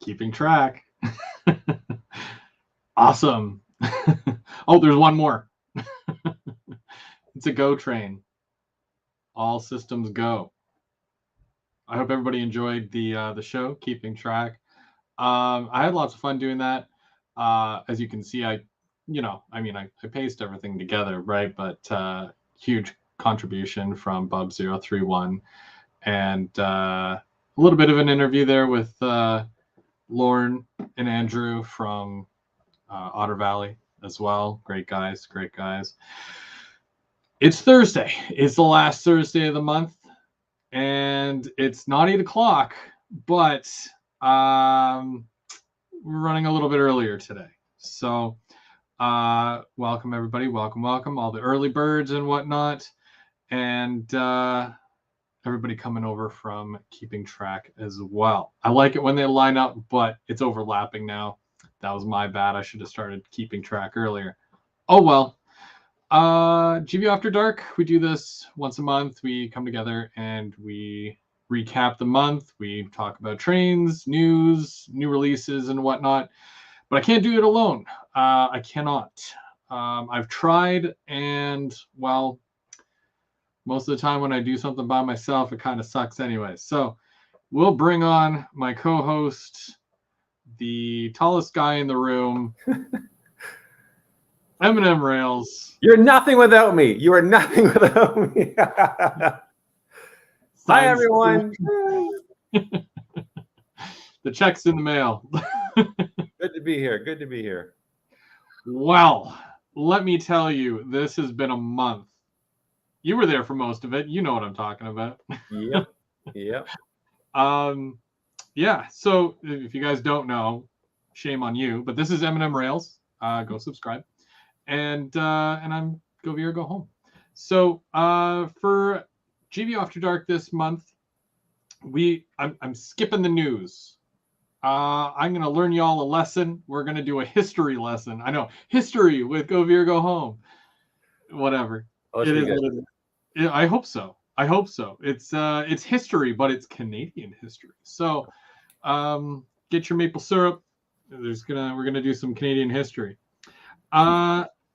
keeping track. Awesome. Oh, there's one more. It's a go train. All systems go. I hope everybody enjoyed the show, keeping track. I had lots of fun doing that. As you can see, I paced everything together, right? But huge contribution from Bub031, and a little bit of an interview there with Lauren and Andrew from Otter Valley as well. Great guys. It's Thursday. It's the last Thursday of the month, and it's not 8 o'clock, but we're running a little bit earlier today. So welcome everybody. Welcome. All the early birds and whatnot. And everybody coming over from keeping track as well. I like it when they line up, but it's overlapping now. That was my bad. I should have started keeping track earlier. Oh well. GVO After Dark, we do this once a month. We come together and we recap the month. We talk about trains, news, new releases, and whatnot. But I can't do it alone. I cannot. I've tried, and well, most of the time when I do something by myself, it kind of sucks anyway. So we'll bring on my co-host, the tallest guy in the room, M&M Rails. You're nothing without me. You are nothing without me. Hi, everyone. The check's in the mail. Good to be here. Well, let me tell you, this has been a month. You were there for most of it. You know what I'm talking about. Yep. Yeah. So if you guys don't know, shame on you. But this is M&M Rails. Go subscribe. And I'm Go Veer, Go Home. So for GVO After Dark this month, I'm skipping the news. I'm going to learn y'all a lesson. We're going to do a history lesson. I know, history with Go Veer, Go Home. Whatever. It is what it is. Yeah, I hope so. It's history, but it's Canadian history. So get your maple syrup. We're gonna do some Canadian history.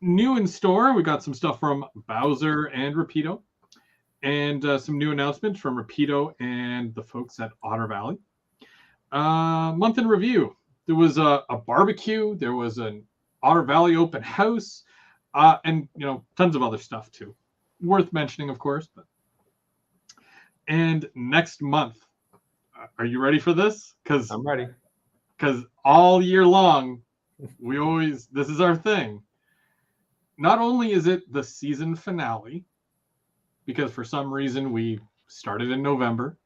New in store, we got some stuff from Bowser and Rapido, and some new announcements from Rapido and the folks at Otter Valley. Month in review. There was a barbecue. There was an Otter Valley open house, and tons of other stuff too. Worth mentioning, of course. And next month, are you ready for this? Because I'm ready. Because all year long, this is our thing. Not only is it the season finale, because for some reason we started in November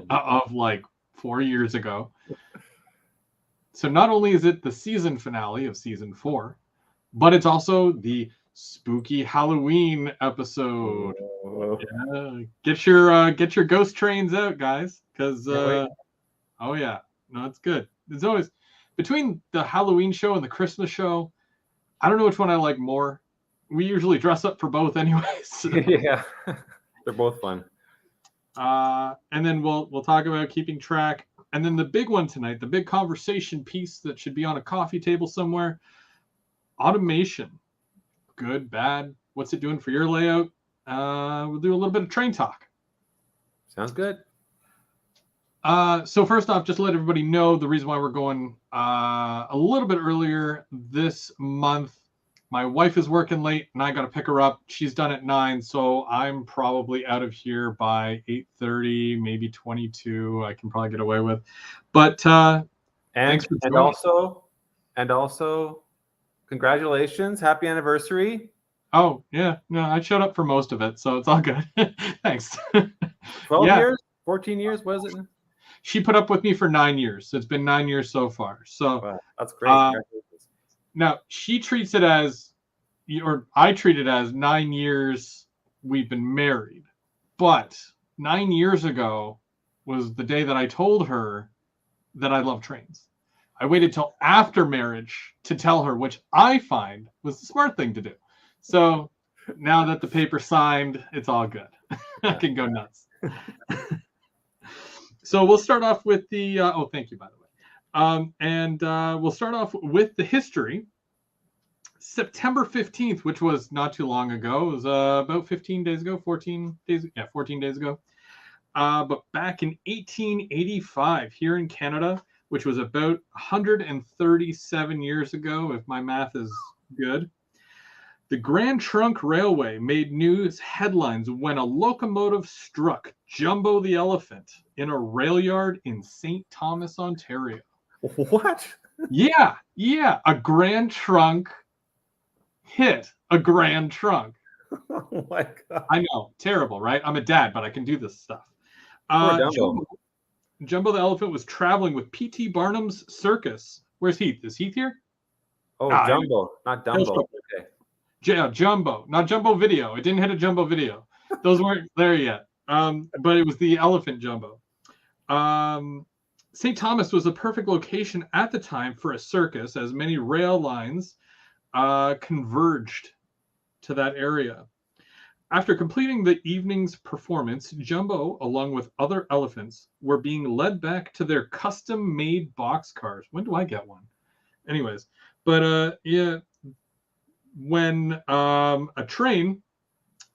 of like 4 years ago. So not only is it the season finale of season 4, but it's also the spooky Halloween episode. Yeah. Get your ghost trains out, guys, because oh yeah, no, it's good. It's always between the Halloween show and the Christmas show. I don't know which one I like more. We usually dress up for both anyways. Yeah, they're both fun. And then we'll talk about keeping track, and then the big one tonight, the big conversation piece that should be on a coffee table somewhere: automation. Good, bad, what's it doing for your layout? We'll do a little bit of train talk. Sounds good. So first off, just to let everybody know the reason why we're going a little bit earlier this month. My wife is working late and I got to pick her up. She's done at 9, so I'm probably out of here by 8:30, maybe 22. I can probably get away with. But thanks for joining. And also, congratulations, happy anniversary. Oh yeah, no, I showed up for most of it, so it's all good. Thanks. 12 years, 14 years, what is it? She put up with me for 9 years. So it's been 9 years so far. So wow, that's great. Now she treats it as, or I treat it as 9 years we've been married. But 9 years ago was the day that I told her that I love trains. I waited till after marriage to tell her, which I find was the smart thing to do. So now that the paper's signed, it's all good. I can go nuts. So we'll start off with the, thank you, by the way. And we'll start off with the history. September 15th, which was not too long ago, it was about 15 days ago, 14 days, yeah, 14 days ago. But back in 1885, here in Canada, which was about 137 years ago, if my math is good, the Grand Trunk Railway made news headlines when a locomotive struck Jumbo the elephant in a rail yard in St. Thomas, Ontario. What? Yeah, a Grand Trunk hit a Grand Trunk. Oh my God. I know, terrible, right? I'm a dad, but I can do this stuff. Jumbo the elephant was traveling with P.T. Barnum's circus. Where's Heath? Is Heath here? Oh, Jumbo, not Dumbo. Okay. Yeah, Jumbo, not Jumbo Video. It didn't hit a Jumbo Video. Those weren't there yet. But it was the elephant Jumbo. St. Thomas was a perfect location at the time for a circus, as many rail lines converged to that area. After completing the evening's performance, Jumbo, along with other elephants, were being led back to their custom-made boxcars. When do I get one? Anyways, but yeah, when a train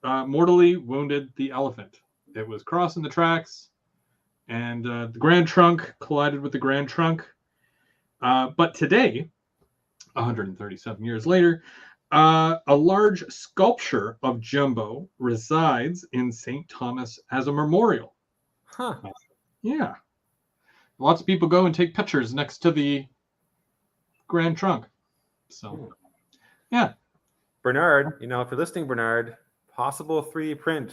mortally wounded the elephant. It was crossing the tracks, and the Grand Trunk collided with the Grand Trunk. But today, 137 years later, a large sculpture of Jumbo resides in St. Thomas as a memorial. Huh. Yeah. Lots of people go and take pictures next to the Grand Trunk. So, yeah. Bernard, if you're listening, Bernard, possible 3D print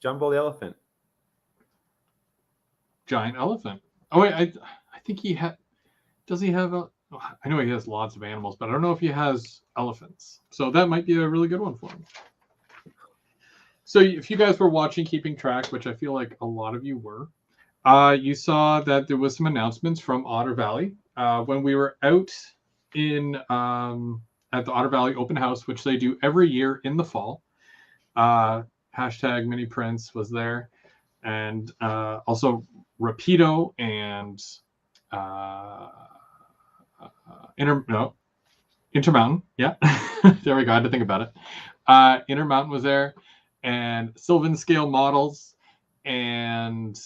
Jumbo the elephant. Giant elephant. Oh, wait, I think he had. Does he have a. I know he has lots of animals, but I don't know if he has elephants. So that might be a really good one for him. So if you guys were watching, keeping track, which I feel like a lot of you were, you saw that there was some announcements from Otter Valley when we were out in at the Otter Valley Open House, which they do every year in the fall. Hashtag Mini Prince was there, and also Rapido and Intermountain. Yeah, there we go. I had to think about it. Intermountain was there, and Sylvan Scale Models, and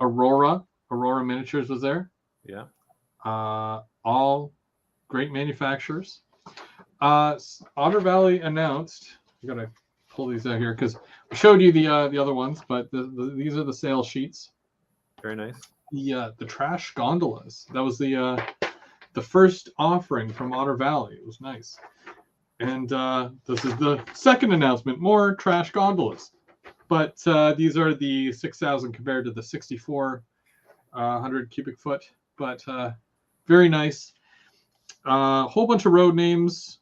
Aurora Miniatures was there. Yeah. All great manufacturers. Otter Valley announced. I gotta pull these out here because I showed you the other ones, but these are the sales sheets. Very nice. The trash gondolas. That was the first offering from Otter Valley. It was nice. And this is the second announcement. More trash gondolas, but these are the 6,000 compared to the 6,400 cubic foot. But very nice. Whole bunch of road names.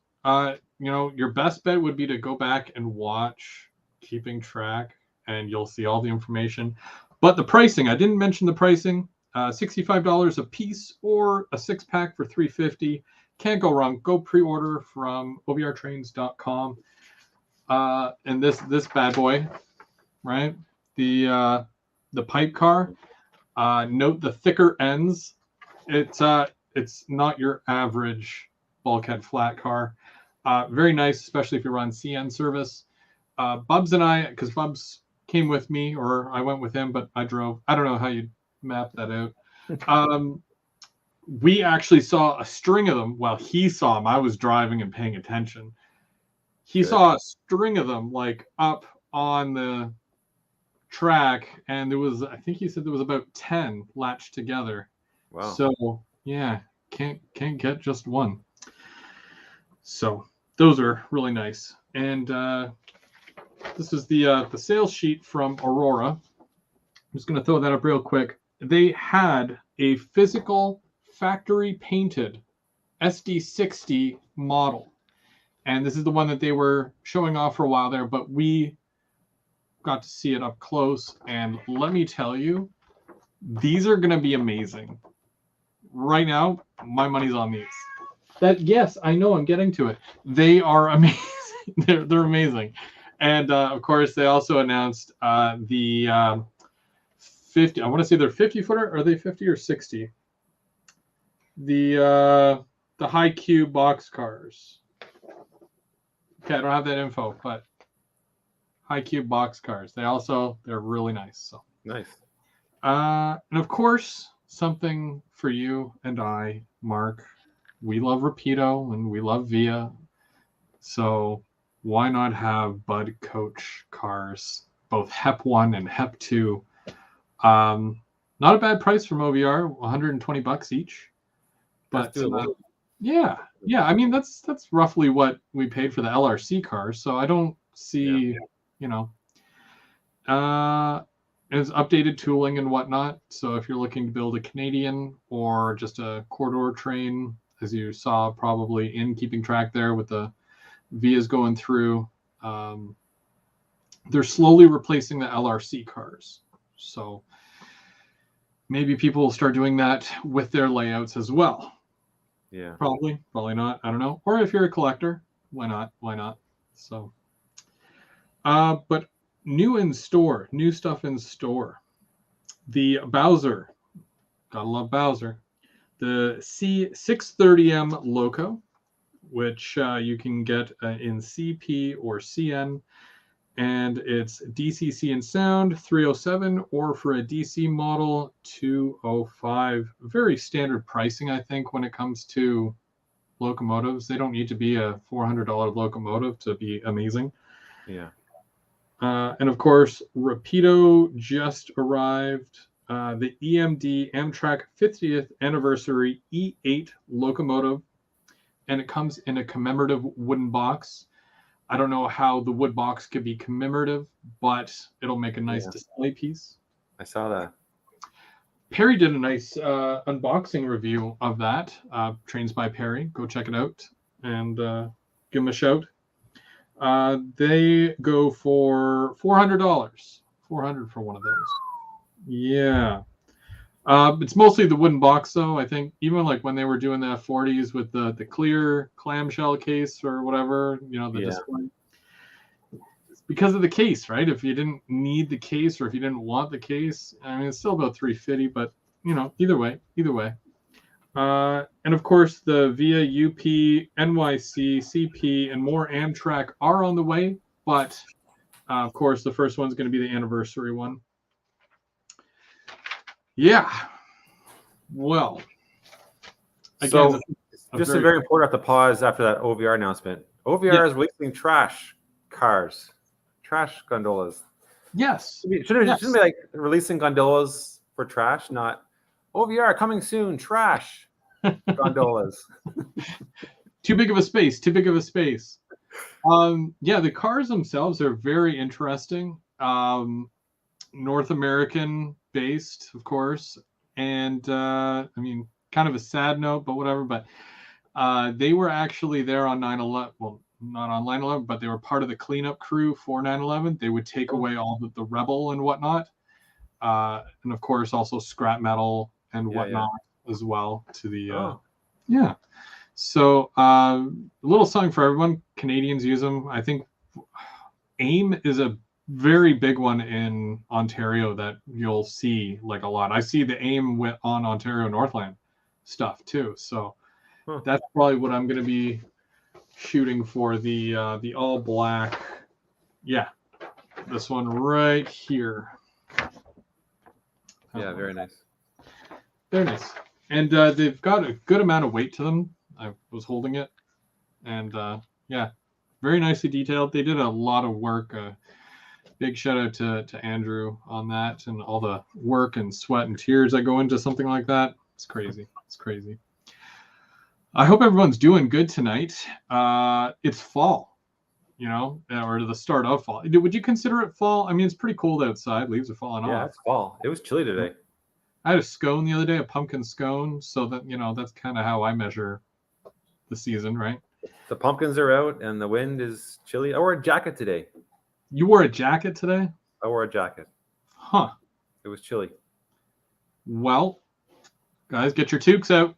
Your best bet would be to go back and watch Keeping Track, and you'll see all the information. But the pricing, I didn't mention the pricing. $65 a piece or a 6-pack for $350. Can't go wrong. Go pre-order from obrtrains.com. And this bad boy, right? The pipe car. Note the thicker ends. It's not your average bulkhead flat car. Very nice, especially if you run CN service. Bubs and I, because Bubs came with me, or I went with him, but I drove. I don't know how you map that out. We actually saw a string of them. Well, he saw them. I was driving and paying attention. He saw a string of them like up on the track, and there was, I think he said there was about 10 latched together. Wow. So yeah, can't get just one. So those are really nice. And this is the sales sheet from Aurora. I'm just going to throw that up real quick. They had a physical factory painted SD60 model. And this is the one that they were showing off for a while there, but we got to see it up close. And let me tell you, these are going to be amazing. Right now, my money's on these. Yes, I know, I'm getting to it. They are amazing. They're amazing. And of course, they also announced the 50. I want to say they're 50 footer. Are they 50 or 60? the high Q box cars. Okay, I don't have that info, but high Q box cars. They're really nice. So Nice. and of course, something for you and I, Mark. We love Rapido and we love Via. So why not have Bud Coach cars, both HEP 1 and HEP 2? Not a bad price from OVR, $120 each. But yeah. I mean that's roughly what we paid for the LRC cars. So I don't see, it's updated tooling and whatnot. So if you're looking to build a Canadian or just a corridor train, as you saw probably in keeping track there with the Vias going through, they're slowly replacing the LRC cars. So maybe people will start doing that with their layouts as well. Yeah. Probably not. I don't know. Or if you're a collector, why not? So, but new stuff in store. The Bowser, gotta love Bowser. The C630M Loco, which you can get in CP or CN, and it's DCC and sound 307, or for a DC model 205. Very standard pricing, I think, when it comes to locomotives. They don't need to be a $400 locomotive to be amazing. Yeah. And of course, Rapido just arrived. The EMD Amtrak 50th anniversary E8 locomotive, and it comes in a commemorative wooden box. I don't know how the wood box could be commemorative, but it'll make a nice display piece. I saw that. Perry did a nice unboxing review of that. Trains by Perry. Go check it out and give him a shout. They go for $400. $400 for one of those. Yeah. It's mostly the wooden box, though. I think even like when they were doing the F40s with the clear clamshell case or whatever, display. It's because of the case, right? If you didn't need the case or if you didn't want the case, I mean, it's still about $350, but either way. And of course, the Via UP, NYC, CP, and more Amtrak are on the way, but of course, the first one's going to be the anniversary one. Yeah. Well. Again, so, just very important at the pause after that OVR announcement. OVR is releasing trash cars, trash gondolas. Yes. Shouldn't be like releasing gondolas for trash, not OVR coming soon, trash gondolas. Too big of a space. The cars themselves are very interesting. North American based, of course. And I mean, kind of a sad note, but whatever. But they were actually there on 9/11. Well, not on 9/11, but they were part of the cleanup crew for 9/11. They would take away all the rebel and whatnot. And of course, also scrap metal and whatnot as well to the, So a little song for everyone. Canadians use them. I think AIM is a very big one in Ontario that you'll see like a lot. I see the AIM on Ontario Northland stuff too. So that's probably what I'm going to be shooting for, the all black. Yeah, this one right here. Yeah, very nice. Very nice. And they've got a good amount of weight to them. I was holding it, and very nicely detailed. They did a lot of work. Big shout out to Andrew on that, and all the work and sweat and tears that go into something like that. It's crazy. I hope everyone's doing good tonight. It's fall, or the start of fall. Would you consider it fall? I mean, it's pretty cold outside. Leaves are falling off. Yeah, it's fall. It was chilly today. I had a scone the other day, a pumpkin scone. So that, that's kind of how I measure the season, right? The pumpkins are out and the wind is chilly. I wore a jacket today. You wore a jacket today? I wore a jacket. Huh. It was chilly. Well, guys, get your toques out.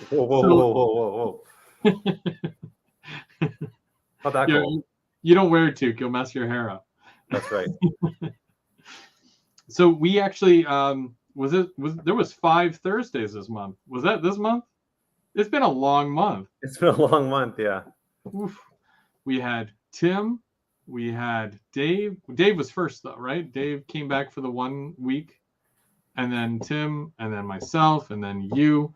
Whoa. Not that cold. You don't wear a toque. You'll mess your hair up. That's right. So we actually, there was 5 Thursdays this month. Was that this month? It's been a long month. It's been a long month, yeah. Oof. We had Tim, we had Dave. Dave was first though, right? Dave came back for the 1 week, and then Tim, and then myself, and then you.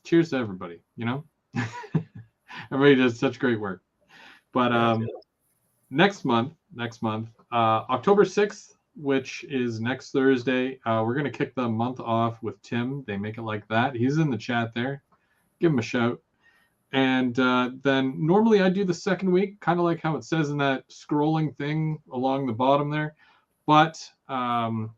Cheers to everybody, you know? Everybody does such great work. But next month, October 6th, which is next Thursday, we're going to kick the month off with Tim. They make it like that. He's in the chat there. Give him a shout. And then normally I do the second week, kind of like how it says in that scrolling thing along the bottom there. But M&M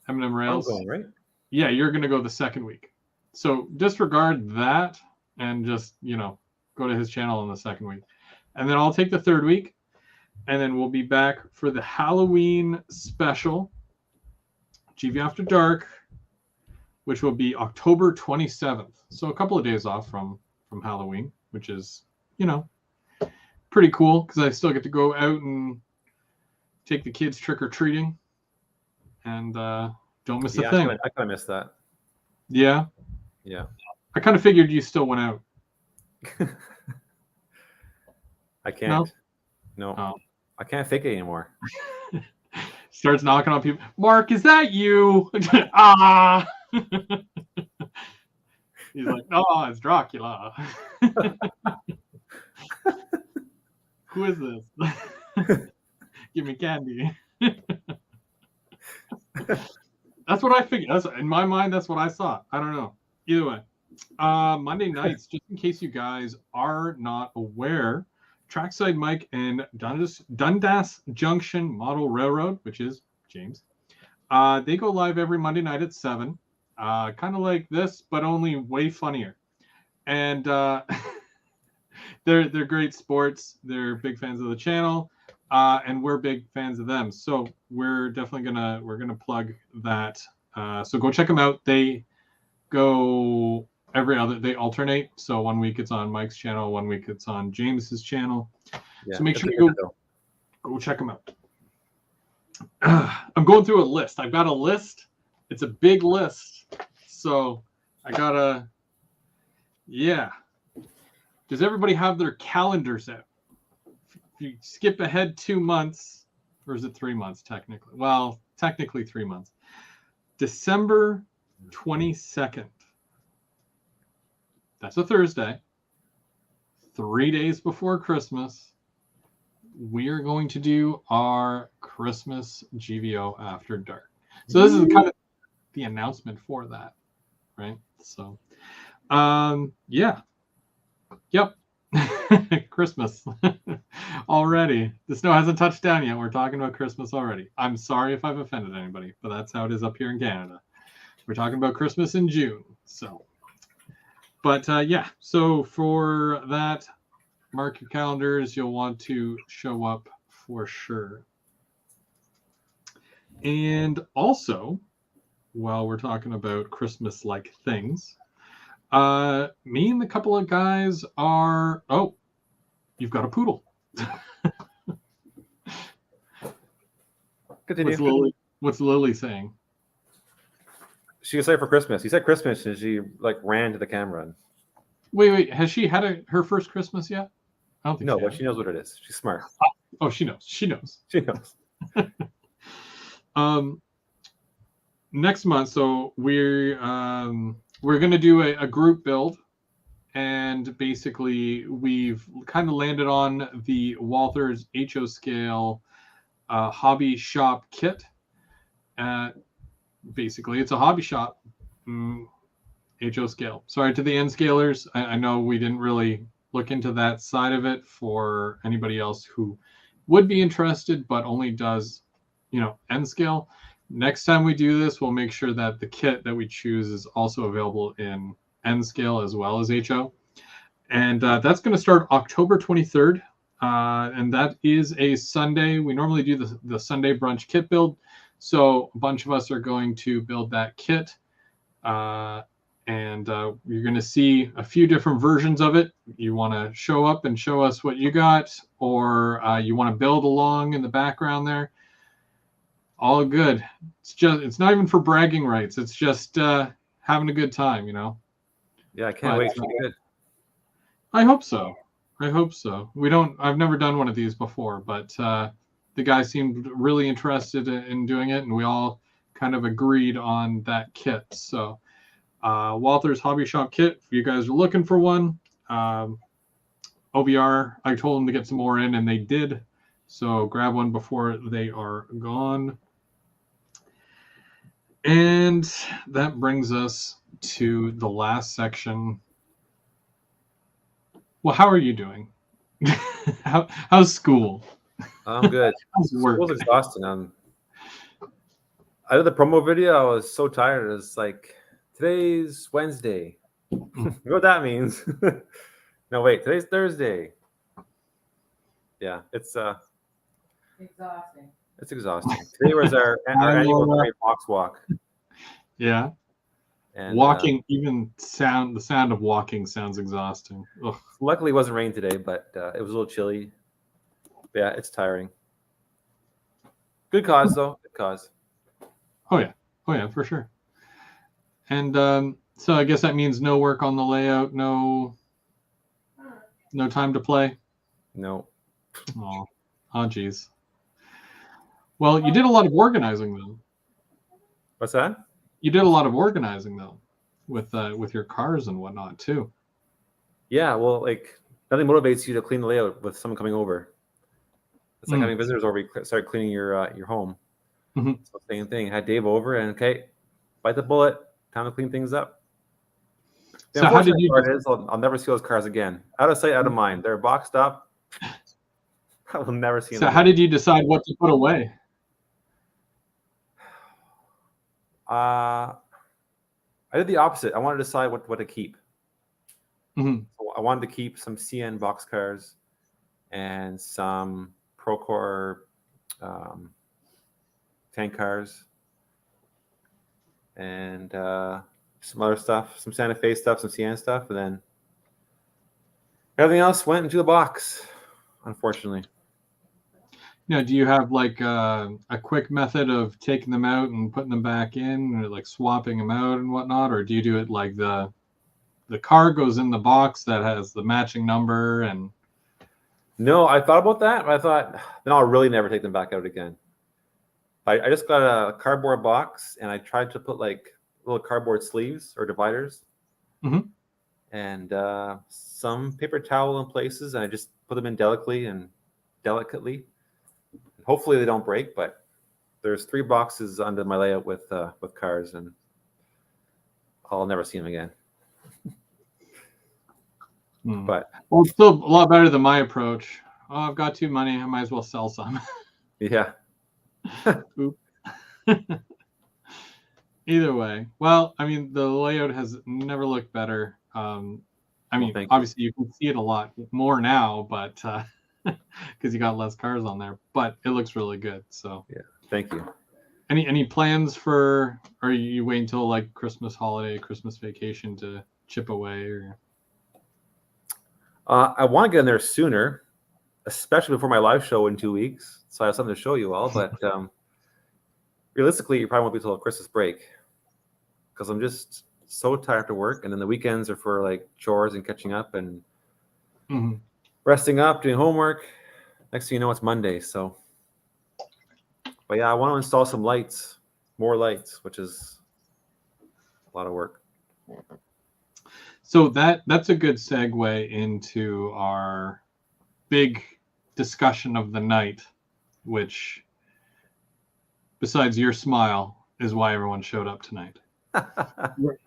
Rails. I'm going, right? Yeah, you're going to go the second week. So disregard that and just, go to his channel on the second week. And then I'll take the third week. And then we'll be back for the Halloween special, GVO After Dark, which will be October 27th. So a couple of days off from Halloween, which is, pretty cool because I still get to go out and take the kids trick-or-treating. And don't miss a thing. I kind of missed that. Yeah? Yeah. I kind of figured you still went out. I can't. No. Oh. I can't fake it anymore. Starts knocking on people. Mark, is that you? Ah! He's like, oh, it's Dracula. Who is this? Give me candy. That's what I figured. In my mind, that's what I saw. I don't know. Either way. Monday nights, just in case you guys are not aware, Trackside Mike and Dundas Junction Model Railroad, which is James, they go live every Monday night at 7. Kind of like this, but only way funnier. And they're great sports. They're big fans of the channel, and we're big fans of them. So we're definitely gonna plug that. So go check them out. They go they alternate. So 1 week it's on Mike's channel, 1 week it's on James's channel. Yeah, so make sure you go check them out. I'm going through a list. I've got a list. It's a big list. So I gotta, Does everybody have their calendars out? If you skip ahead 2 months, or is it 3 months technically? Well, technically 3 months. December 22nd. That's a Thursday. 3 days before Christmas, we are going to do our Christmas GVO After Dark. So this is kind of the announcement for that, right? So, Yep. Christmas already. The snow hasn't touched down yet. We're talking about Christmas already. I'm sorry if I've offended anybody, but that's how it is up here in Canada. We're talking about Christmas in June. So, but so for that, mark your calendars. You'll want to show up for sure. And also, while we're talking about Christmas-like things, me and the couple of guys are... Oh, you've got a poodle. Continue. What's Lily saying? She was excited for Christmas. You said Christmas, and she ran to the camera. And... Wait. Has she had her first Christmas yet? I don't think no, but she knows what it is. She's smart. Oh, she knows. She knows. Next month, so we're going to do a group build, and basically we've kind of landed on the Walther's HO scale hobby shop kit. Basically, it's a hobby shop HO scale. Sorry to the N scalers. I know we didn't really look into that side of it for anybody else who would be interested, but only does, N scale. Next time we do this, we'll make sure that the kit that we choose is also available in N scale as well as HO. And that's going to start October 23rd. And that is a Sunday. We normally do the Sunday brunch kit build. So a bunch of us are going to build that kit. And you're going to see a few different versions of it. You want to show up and show us what you got, or you want to build along in the background there. All good. It's not even for bragging rights. It's just having a good time, you know. Yeah, I can't wait. It's gonna be good. I hope so. I hope so. I've never done one of these before, but the guy seemed really interested in doing it, and we all kind of agreed on that kit. So Walther's Hobby Shop kit, if you guys are looking for one, OVR, I told them to get some more in, and they did. So grab one before they are gone. And that brings us to the last section. Well, how are you doing? How's school? I'm good. How's work? School's exhausting. I did the promo video. I was so tired. It's like, today's Wednesday. You know what that means? No, wait. Today's Thursday. Yeah, it's exhausting. It's exhausting. Today was our annual box walk. Yeah. And walking, even the sound of walking sounds exhausting. Ugh. Luckily, it wasn't raining today, but it was a little chilly. But yeah, it's tiring. Good cause, though. Good cause. Oh yeah, for sure. And so I guess that means no work on the layout, no time to play. No. Oh, geez. Well, you did a lot of organizing though. What's that? You did a lot of organizing though, with your cars and whatnot too. Yeah, well, like nothing motivates you to clean the layout with someone coming over. It's like having visitors over. You start cleaning your home. Mm-hmm. So same thing. I had Dave over, and okay, bite the bullet. Time to clean things up. The so how did you? I'll never see those cars again. Out of sight, out of mind. They're boxed up. I will never see them. So how did you decide what to put away? I did the opposite. I wanted to decide what to keep. Mm-hmm. So I wanted to keep some CN box cars and some Procore tank cars and some other stuff, some Santa Fe stuff, some CN stuff, and then everything else went into the box, unfortunately. Now, do you have like a quick method of taking them out and putting them back in, or like swapping them out and whatnot, or do you do it like the car goes in the box that has the matching number? And no, I thought about that, but I thought then I'll really never take them back out again. I just got a cardboard box and I tried to put like little cardboard sleeves or dividers, and some paper towel in places, and I just put them in delicately. Hopefully they don't break, but there's 3 boxes under my layout with cars, and I'll never see them again. But well, it's still a lot better than my approach. Oh, I've got too many. I might as well sell some. Yeah. Either way, well, I mean, the layout has never looked better. I mean, obviously you can see it a lot more now, but because you got less cars on there, but it looks really good. So yeah, thank you. Any plans for? Or you wait until like Christmas holiday, Christmas vacation to chip away? Or I want to get in there sooner, especially before my live show in 2 weeks. So I have something to show you all. But realistically, you probably won't be until Christmas break, because I'm just so tired to work, and then the weekends are for like chores and catching up and resting up, doing homework. Next thing you know, it's Monday. So, but yeah, I want to install some lights, more lights, which is a lot of work. So that's a good segue into our big discussion of the night, which, besides your smile, is why everyone showed up tonight.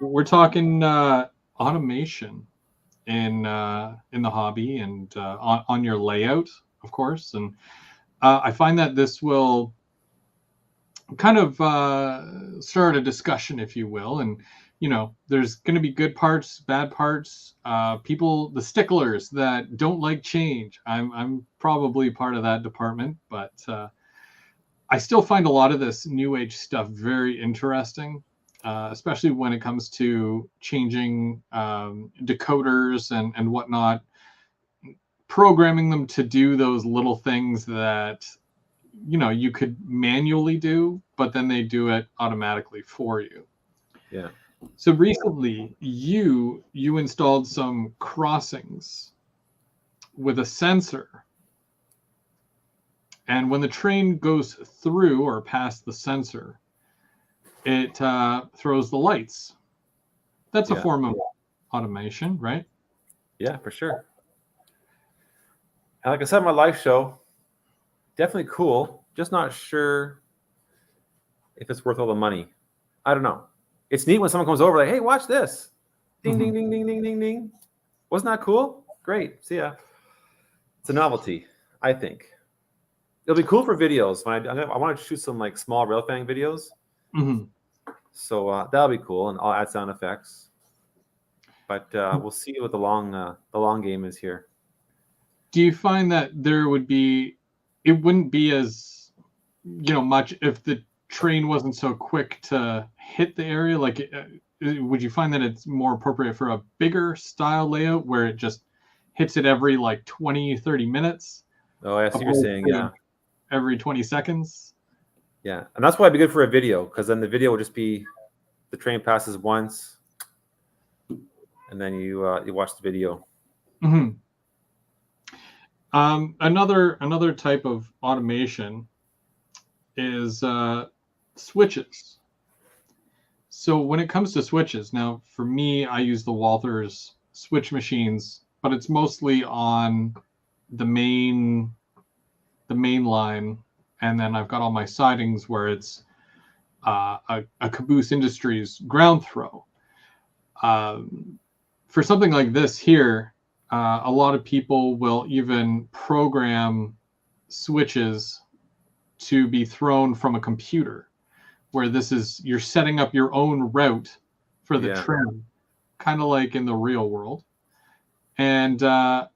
We're talking automation in the hobby and on your layout, of course. And I find that this will kind of start a discussion, if you will. And you know, there's going to be good parts, bad parts, people, the sticklers that don't like change. I'm probably part of that department, but I still find a lot of this new age stuff very interesting, especially when it comes to changing decoders and whatnot, programming them to do those little things that you could manually do, but then they do it automatically for you. Yeah. So recently you installed some crossings with a sensor, and when the train goes through or past the sensor, it throws the lights. That's a Yeah. form of automation, right? Yeah, for sure. And like I said, my live show, definitely cool. Just not sure if it's worth all the money. I don't know. It's neat when someone comes over like, hey, watch this. Ding, ding, ding, ding, ding, ding, ding. Wasn't that cool? Great. See ya. It's a novelty, I think. It'll be cool for videos. When I want to shoot some like small rail fanning videos. Mm-hmm. So that'll be cool, and I'll add sound effects. But we'll see what the long game is here. Do you find that it wouldn't be as much if the train wasn't so quick to hit the area? Like, would you find that it's more appropriate for a bigger style layout where it just hits it every like 20-30 minutes? Oh, I see what you're saying. Yeah. Every 20 seconds. Yeah, and that's why it'd be good for a video, because then the video will just be the train passes once, and then you watch the video. Mm-hmm. Another type of automation is switches. So when it comes to switches, now for me, I use the Walthers switch machines, but it's mostly on the main line, and then I've got all my sidings where it's a Caboose Industries ground throw. For something like this here, a lot of people will even program switches to be thrown from a computer, where you're setting up your own route for the trim, kind of like in the real world. And I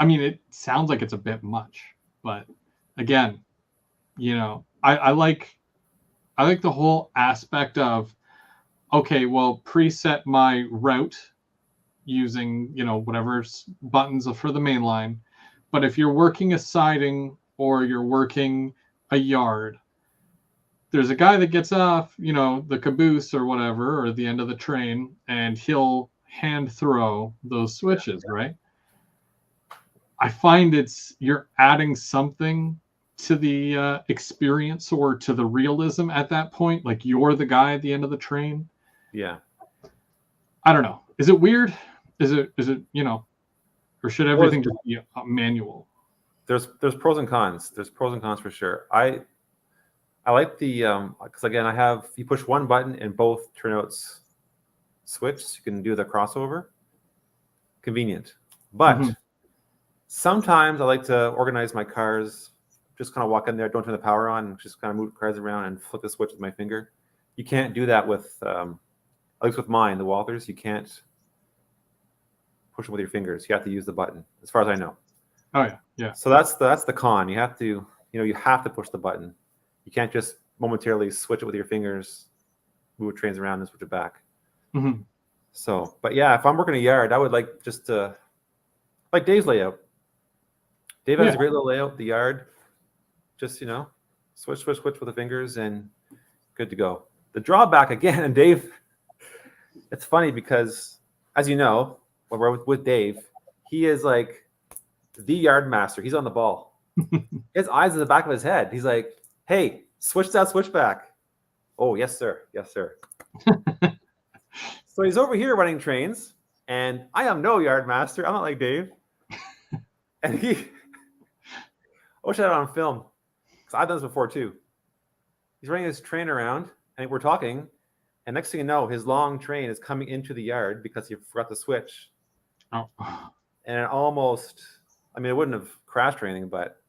mean, it sounds like it's a bit much, but again, I like the whole aspect of, okay, well, preset my route using whatever buttons for the main line, but if you're working a siding or you're working a yard, there's a guy that gets off the caboose or whatever, or the end of the train, and he'll hand throw those switches, right? I find you're adding something to the experience or to the realism at that point, like you're the guy at the end of the train. Yeah. I don't know. Is it weird? Is it or should everything just be manual? There's pros and cons. There's pros and cons for sure. I like the because again, you push one button and both turnouts switch. So you can do the crossover. Convenient, but sometimes I like to organize my cars. Just kind of walk in there, don't turn the power on, and just kind of move cars around and flip the switch with my finger. You can't do that with at least with mine, the Walthers. You can't push them with your fingers. You have to use the button, as far as I know. Oh yeah. So that's the con. You have to push the button. You can't just momentarily switch it with your fingers, move trains around and switch it back. Mm-hmm. So, but yeah, if I'm working a yard, I would like just to like Dave's layout. Dave has a great little layout. The yard, just switch with the fingers and good to go. The drawback again, and Dave, it's funny because as you know, when we're with Dave, he is like the yard master. He's on the ball. His eyes in the back of his head. He's like, hey, switch that switch back. Oh, yes, sir. Yes, sir. So he's over here running trains, and I am no yard master. I'm not like Dave. And I wish I had it on film, because I've done this before too. He's running his train around, and we're talking, and next thing you know, his long train is coming into the yard because he forgot to switch. Oh. And it almost, it wouldn't have crashed or anything, but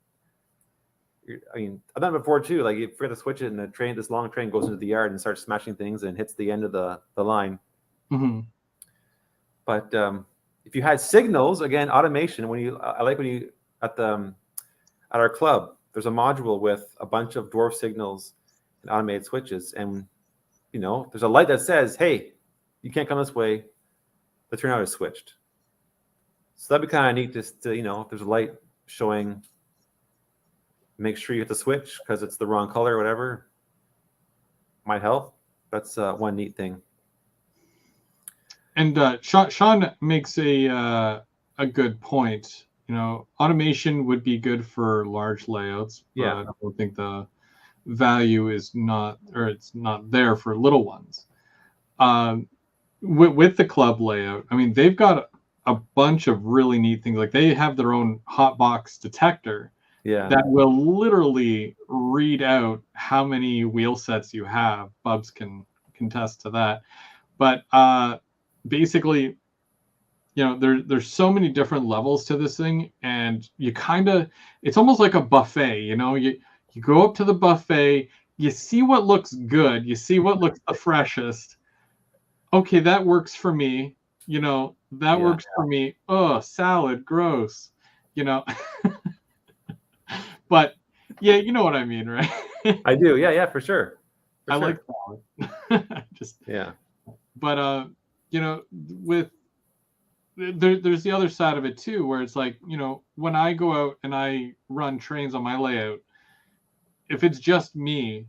I've done it before too. Like you forget to switch it, and this long train goes into the yard and starts smashing things and hits the end of the line. Mm-hmm. But if you had signals, again, automation. I like when you at our club, there's a module with a bunch of dwarf signals and automated switches, and there's a light that says, "Hey, you can't come this way. The turnout is switched." So that'd be kind of neat, just to if there's a light showing make sure you hit the switch because it's the wrong color or whatever might help. That's one neat thing. And Sean makes a good point. You know, automation would be good for large layouts, but Yeah. I don't think the value is not, or it's not there for little ones. With the club layout, I mean, they've got a bunch of really neat things. Like they have their own hotbox detector Yeah. that will literally read out how many wheel sets you have. Bubs can contest to that. But basically, you know, there's so many different levels to this thing, and you kind of, it's almost like a buffet. You know, you go up to the buffet, you see what looks good, you see what looks the freshest. Okay, that works for me. You know, that Yeah. works for me. Oh, salad, gross. You know, but yeah, you know what I mean, right? I do. Yeah, for sure. For I sure. like salad. Just, Yeah. but you know, with there's the other side of it too, where it's like, you know, when I go out and I run trains on my layout, if it's just me,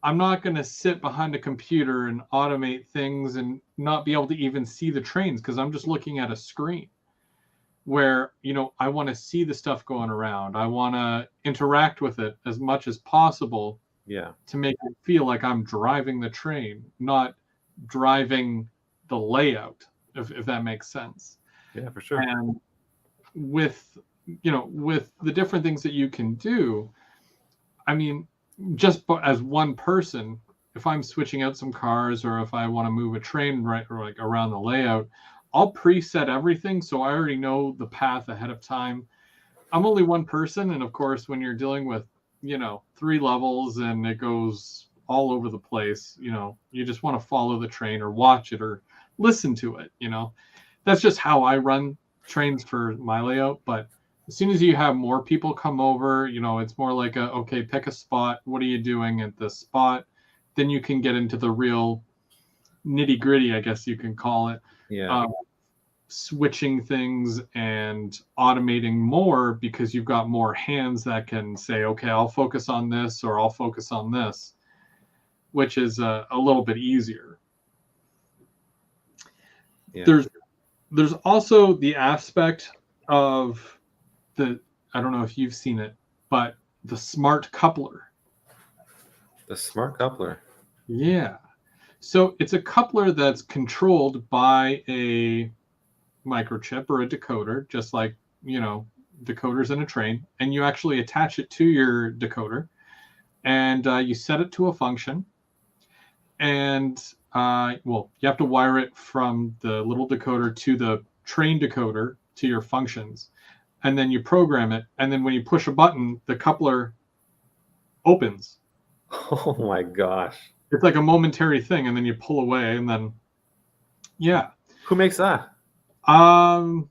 I'm not going to sit behind a computer and automate things and not be able to even see the trains because I'm just looking at a screen where, you know, I want to see the stuff going around. I want to interact with it as much as possible Yeah. to make it feel like I'm driving the train, not driving the layout, if that makes sense. Yeah, for sure. And with, you know, with the different things that you can do, I mean, just as one person, if I'm switching out some cars or if I want to move a train right or like around the layout, I'll preset everything so I already know the path ahead of time. I'm only one person, and of course, when you're dealing with, you know, 3 levels and it goes all over the place, you know, you just want to follow the train or watch it or listen to it, you know. That's just how I run trains for my layout. But as soon as you have more people come over, you know, it's more like a, okay, pick a spot. What are you doing at this spot? Then you can get into the real nitty gritty, I guess you can call it. Yeah. Switching things and automating more because you've got more hands that can say, okay, I'll focus on this or I'll focus on this, which is a little bit easier. Yeah. There's also the aspect of the, I don't know if you've seen it, but the smart coupler. The smart coupler. Yeah. So it's a coupler that's controlled by a microchip or a decoder, just like, you know, decoders in a train, and you actually attach it to your decoder and you set it to a function. And well, you have to wire it from the little decoder to the train decoder to your functions, and then you program it, and then when you push a button, the coupler opens. Oh my gosh. It's like a momentary thing, and then you pull away, and then yeah. Who makes that? I'd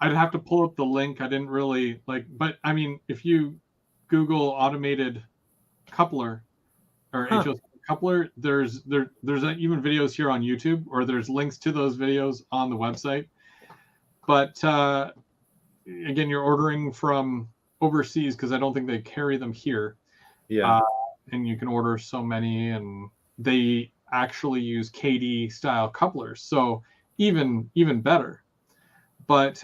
have to pull up the link. I didn't really like, but I mean, if you Google automated coupler or HOC coupler, there's even videos here on YouTube, or there's links to those videos on the website. But again, you're ordering from overseas because I don't think they carry them here. Yeah. And you can order so many, and they actually use KD style couplers, so even better. But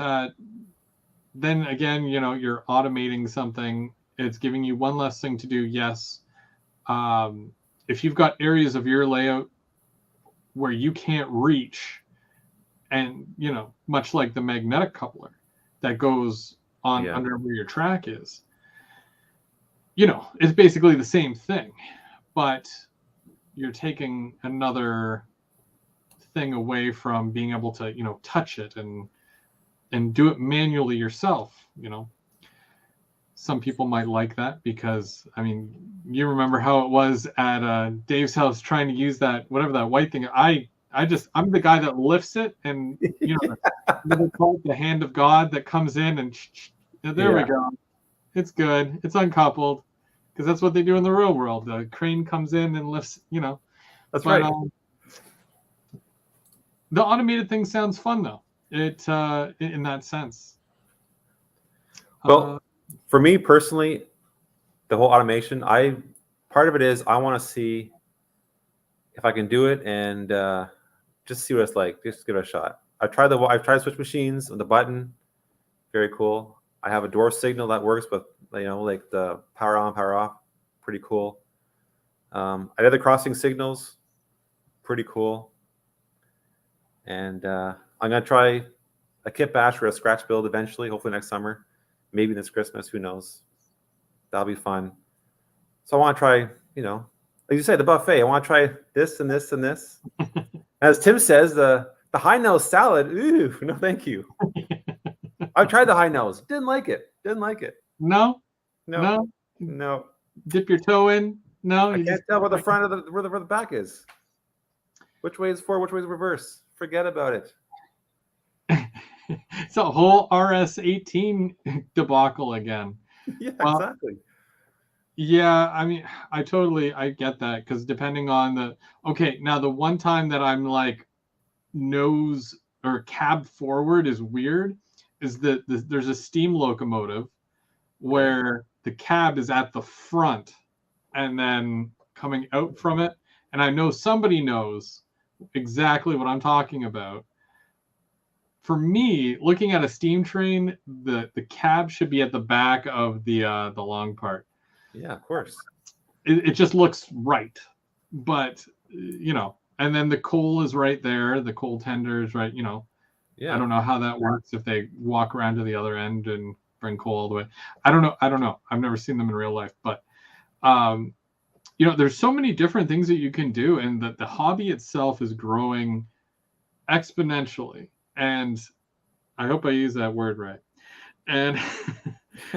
then again, you know, you're automating something. It's giving you one less thing to do. Yes. If you've got areas of your layout where you can't reach, and, you know, much like the magnetic coupler that goes on under where your track is, you know, it's basically the same thing, but you're taking another thing away from being able to, you know, touch it and do it manually yourself. You know, some people might like that because, I mean, you remember how it was at Dave's house trying to use that, whatever that white thing. I'm the guy that lifts it, and, you know, they call it the hand of God that comes in and there we go. It's good. It's uncoupled, because that's what they do in the real world. The crane comes in and lifts, you know. That's right. The automated thing sounds fun, though. It in that sense. Well, for me personally, the whole automation. Part of it is I want to see if I can do it and just see what it's like. Just give it a shot. I've tried to switch machines on the button. Very cool. I have a door signal that works, but like the power on, power off. Pretty cool. I did the crossing signals. Pretty cool. And I'm gonna try a kit bash or a scratch build eventually, hopefully next summer, maybe this Christmas. Who knows? That'll be fun. So I want to try, like you said, the buffet. I want to try this and this and this. As Tim says, the high nose salad. Ooh, no, thank you. I've tried the high nose. Didn't like it. No. No. Dip your toe in. No. I can't tell where the front of where the back is. Which way is forward? Which way is reverse? Forget about it. It's a whole RS18 debacle again. Yeah, exactly. Yeah, I mean, I get that, because depending on now the one time that I'm like nose or cab forward is weird is that there's a steam locomotive where the cab is at the front and then coming out from it. And I know somebody knows exactly what I'm talking about. For me, looking at a steam train, the cab should be at the back of the long part. Yeah, of course. It just looks right. But, and then the coal is right there. The coal tender is right, Yeah. I don't know how that works if they walk around to the other end and bring coal all the way. I don't know. I've never seen them in real life. But, there's so many different things that you can do. And that the hobby itself is growing exponentially. And I hope I use that word right. And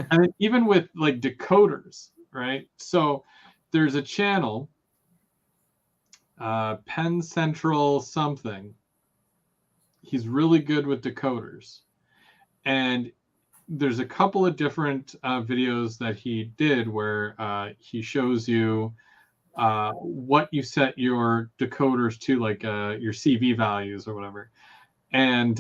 and even with like decoders, right? So there's a channel, Penn Central something. He's really good with decoders. And there's a couple of different videos that he did where he shows you what you set your decoders to, like your CV values or whatever. And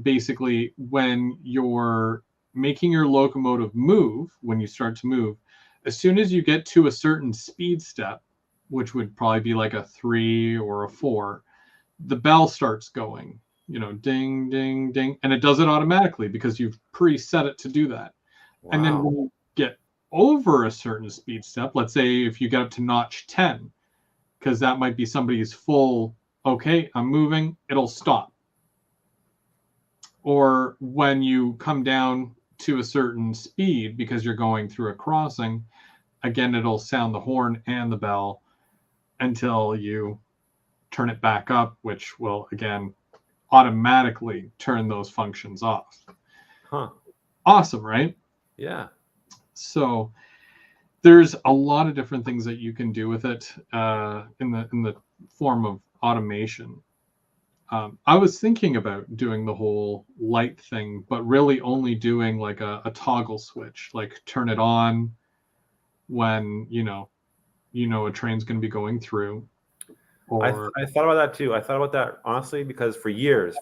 basically, when you're making your locomotive move, when you start to move, as soon as you get to a certain speed step, which would probably be like a 3 or a 4, the bell starts going, ding, ding, ding. And it does it automatically because you've preset it to do that. Wow. And then when you get over a certain speed step, let's say if you get up to notch 10, because that might be somebody's full, okay, I'm moving, it'll stop. Or when you come down to a certain speed because you're going through a crossing, again, it'll sound the horn and the bell until you turn it back up, which will, again, automatically turn those functions off. Huh. Awesome, right? Yeah. So there's a lot of different things that you can do with it in the form of automation. I was thinking about doing the whole light thing, but really only doing like a toggle switch, like turn it on when a train's going to be going through. Or I thought about that too. I thought about that honestly because for years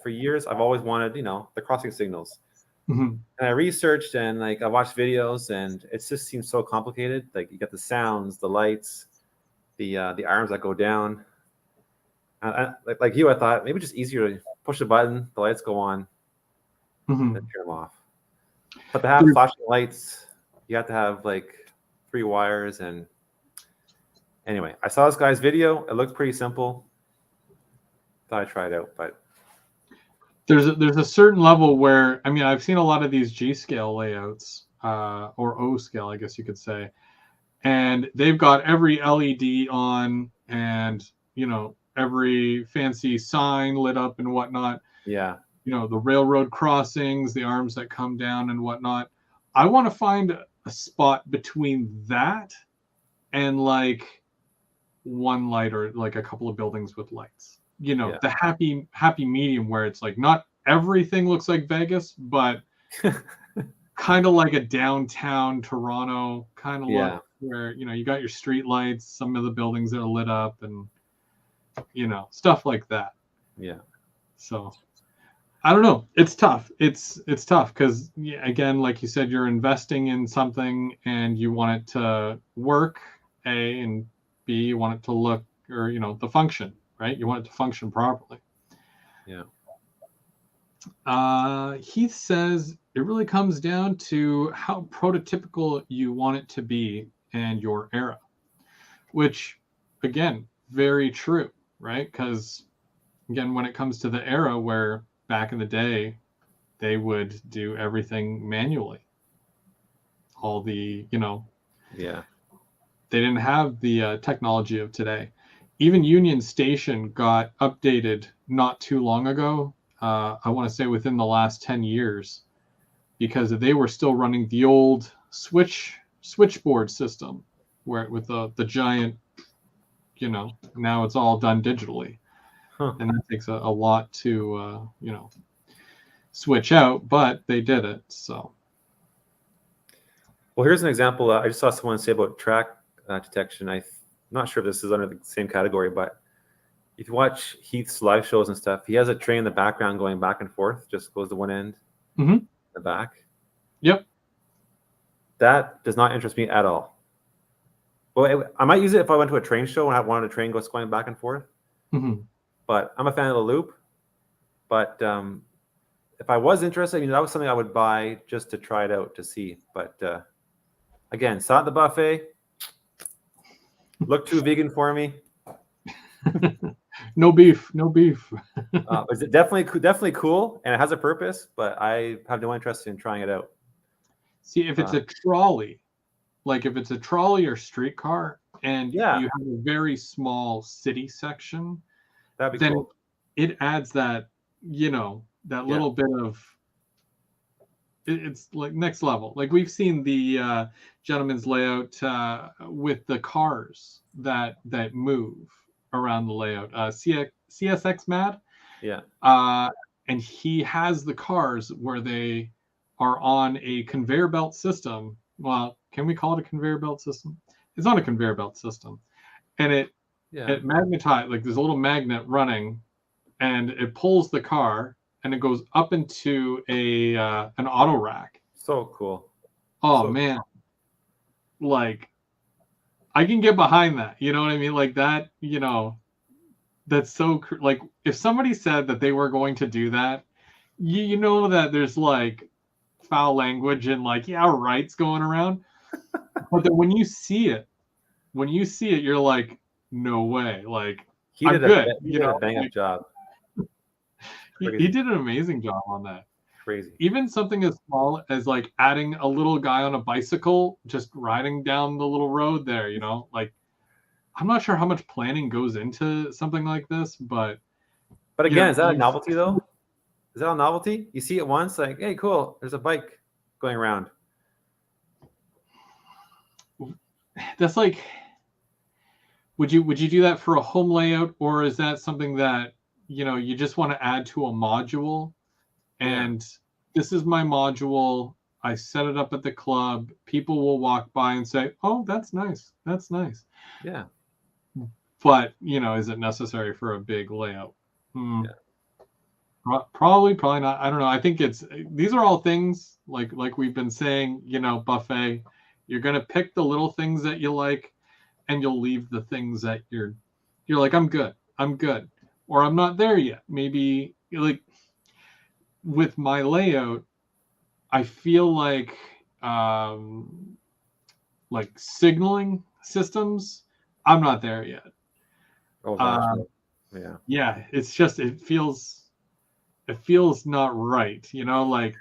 I've always wanted the crossing signals. Mhm. And I researched and like I watched videos and it just seems so complicated. Like you got the sounds, the lights, the arms that go down. Like you, I thought maybe just easier to push a button, the lights go on, and then turn them off. But to have flashing lights, you have to have like 3 wires. And anyway, I saw this guy's video. It looked pretty simple. Thought I'd try it out, but there's a certain level where, I mean, I've seen a lot of these G scale layouts, or O scale, I guess you could say, and they've got every LED on and every fancy sign lit up and whatnot. Yeah. The railroad crossings, the arms that come down and whatnot. I want to find a spot between that and like one light or like a couple of buildings with lights. The happy medium where it's like not everything looks like Vegas, but kind of like a downtown Toronto kind of look where you got your street lights, some of the buildings that are lit up, and stuff like that. Yeah. So I don't know. It's tough. It's tough because, again, like you said, you're investing in something and you want it to work, A, and B, you want it to look, or the function, right? You want it to function properly. Yeah. Heath says it really comes down to how prototypical you want it to be and your era, which, again, very true, right? Because, again, when it comes to the era where back in the day, they would do everything manually. All the, Yeah. they didn't have the technology of today. Even Union Station got updated not too long ago. I want to say within the last 10 years, because they were still running the old switchboard system, where with the giant, now it's all done digitally, Huh. and that takes a lot to switch out, but they did it. So Well, here's an example. I just saw someone say about track detection. I'm not sure if this is under the same category, but if you watch Heath's live shows and stuff, he has a train in the background going back and forth, just goes to one end, the back. Yep. That does not interest me at all. Well, I might use it if I went to a train show and I wanted a train going back and forth. But I'm a fan of the loop. But if I was interested, that was something I would buy just to try it out to see. But again, saw it at the buffet. Looked too vegan for me. No beef. It's definitely cool, and it has a purpose. But I have no interest in trying it out. See, if it's a trolley, like if it's a trolley or streetcar, and you have a very small city section, that'd be then cool. It adds that, that little bit of. It's like next level. Like we've seen the gentleman's layout with the cars that move around the layout. CSX Mad. Yeah. And he has the cars where they are on a conveyor belt system. Well, can we call it a conveyor belt system? It's on a conveyor belt system, and it magnetized, like there's a little magnet running, and it pulls the car, and it goes up into an auto rack. So cool. Oh man, like I can get behind that. You know what I mean? Like that. That's so like if somebody said that they were going to do that, you know that there's like foul language and like rights going around, but then when you see it, you're like, no way. Like he I'm did good. a bang up job. He did an amazing job on that. Crazy. Even something as small as like adding a little guy on a bicycle just riding down the little road there, like I'm not sure how much planning goes into something like this, but again, is that a novelty though? Is that a novelty? You see it once, like, hey, cool, there's a bike going around. That's like, would you do that for a home layout, or is that something that you just want to add to a module? And this is my module. I set it up at the club. People will walk by and say, "Oh, that's nice. That's nice." Yeah. But is it necessary for a big layout? Probably not. I don't know. I think these are all things like we've been saying. Buffet. You're gonna pick the little things that you like, and you'll leave the things that you're like, I'm good, or I'm not there yet. Maybe like with my layout, I feel like signaling systems, I'm not there yet. Oh gosh, yeah. It's just it feels not right. Like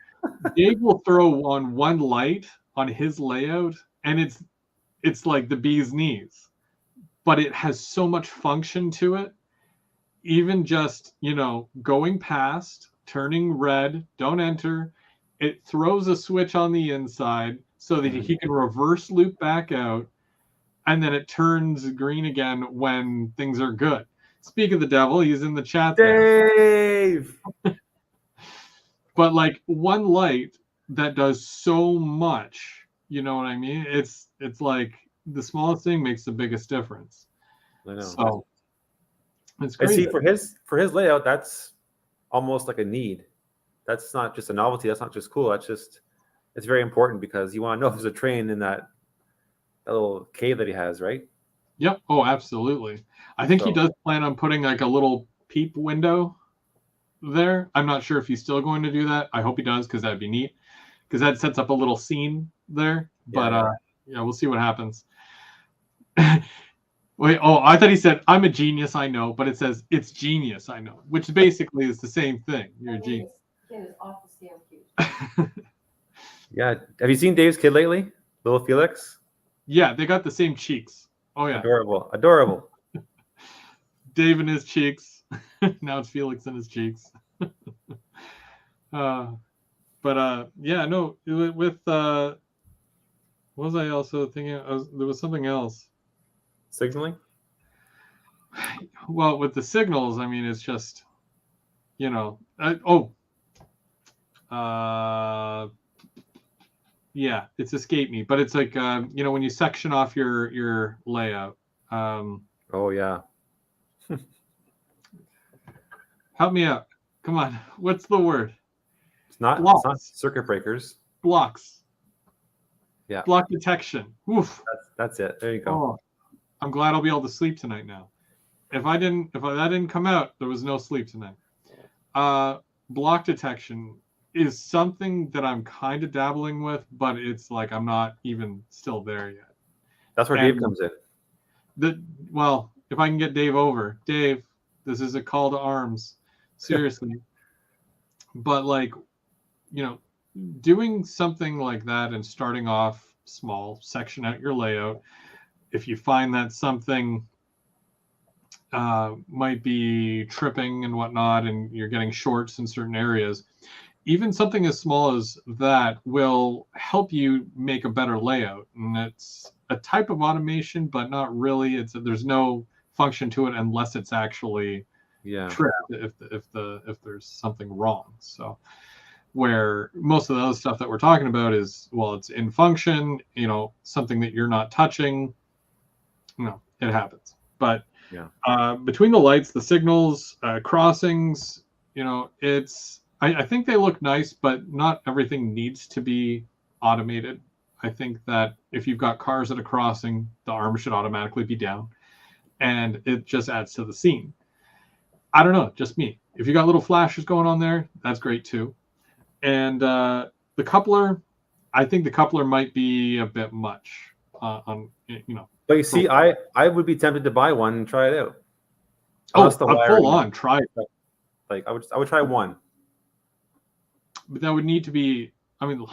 Dave will throw on one light on his layout, and it's like the bee's knees, but it has so much function to it. Even just going past, turning red, don't enter. It throws a switch on the inside so that he can reverse loop back out, and then it turns green again when things are good. Speak of the devil, he's in the chat there. Dave! But like one light that does so much, you know what I mean? It's like the smallest thing makes the biggest difference. I know. So it's I crazy. see for his layout, that's almost like a need. that's not just a novelty. That's not just cool. It's very important because you want to know if there's a train in that little cave that he has, right? Yep. Oh, absolutely. I think he So- does plan on putting like a little peep window there. I'm not sure if he's still going to do that. I hope he does because that'd be neat. Because that sets up a little scene there. But Yeah. yeah, we'll see what happens. Wait, oh, I thought he said, I'm a genius, I know, but it says it's genius, I know, which basically is the same thing. You're a genius. Kid is off the scale cute. Yeah. Have you seen Dave's kid lately? Little Felix? Yeah, they got the same cheeks. Oh yeah, Adorable. Adorable. Dave in his cheeks. Now it's Felix in his cheeks. Yeah, no, with what was I also thinking? There was something else. Signaling? Well, with the signals, I mean, it's just, you know, yeah, it's escaped me, but it's like, you know, when you section off your layout. Oh yeah. Help me out. Come on. What's the word? It's not Blocks. circuit breakers. Blocks. Yeah. Block detection. Oof. That's it. There you go. Oh, I'm glad I'll be able to sleep tonight now. If that didn't come out, there was no sleep tonight. Block detection is something that I'm kind of dabbling with, but it's like I'm not even still there yet. That's where Dave comes in. Well, if I can get Dave over, Dave, this is a call to arms, seriously. But like, you know, doing something like that and starting off small, section out your layout. If you find that something might be tripping and whatnot, and you're getting shorts in certain areas, even something as small as that will help you make a better layout. And it's a type of automation, but not really. There's no function to it unless it's actually tripped if there's something wrong. So where most of the other stuff that we're talking about is, well, it's in function, you know, something that you're not touching, you know, it happens. But between the lights, the signals, crossings, you know, I think they look nice, but not everything needs to be automated. I think that if you've got cars at a crossing, the arm should automatically be down, and it just adds to the scene. I don't know, just me. If you got little flashes going on there, that's great too. And the coupler, I think the coupler might be a bit much on, you know. But you see, I would be tempted to buy one and try it out. Oh, full on, try it. Like I would try one. But that would need to be, I mean,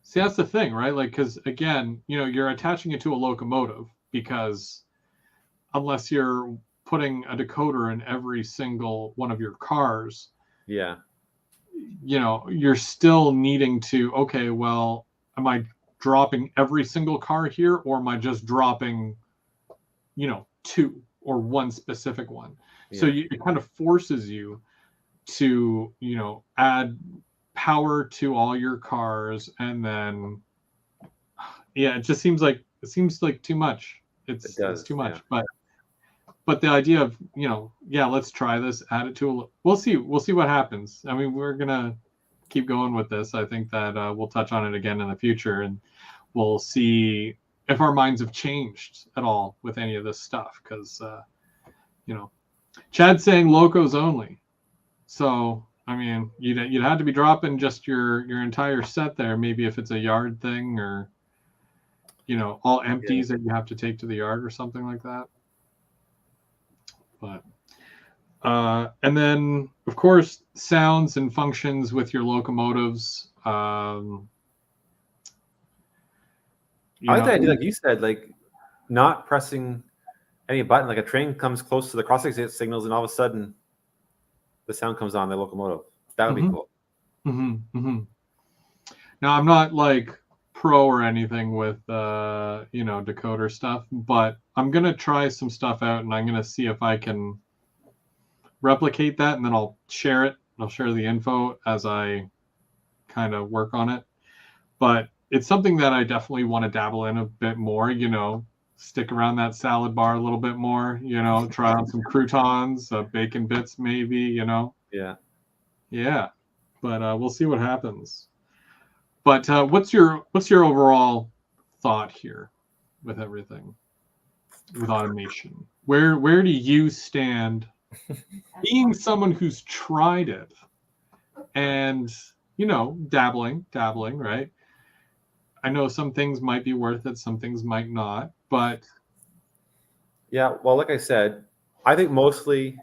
see, that's the thing, right? Like, because again, you know, you're attaching it to a locomotive, because unless you're putting a decoder in every single one of your cars, yeah, you know, you're still needing to, okay, well, am I dropping every single car here, or am I just dropping, you know, two or one specific one? So it kind of forces you to, you know, add power to all your cars, and then it just seems like too much. It's too much. But the idea of, you know, let's try this, add it to we'll see what happens. I mean, we're gonna keep going with this. I think that we'll touch on it again in the future, and we'll see if our minds have changed at all with any of this stuff, because you know, Chad's saying locos only. So I mean, you'd have to be dropping just your entire set there. Maybe if it's a yard thing, or, you know, all empties that you have to take to the yard or something like that. But and then of course sounds and functions with your locomotives. I like that idea, like you said, like not pressing any button. Like a train comes close to the crossing signals, and all of a sudden the sound comes on the locomotive. That would be cool. Now, I'm not like pro or anything with you know, decoder stuff, but I'm gonna try some stuff out, and I'm gonna see if I can replicate that, and then I'll share it. I'll share the info as I kind of work on it. But it's something that I definitely want to dabble in a bit more, you know, stick around that salad bar a little bit more, you know, try on some croutons, bacon bits maybe, you know. Yeah. but we'll see what happens. But what's your overall thought here with everything, with automation? Where do you stand, being someone who's tried it and dabbling, right? I know some things might be worth it, some things might not, but yeah. Well, like I said, I think mostly.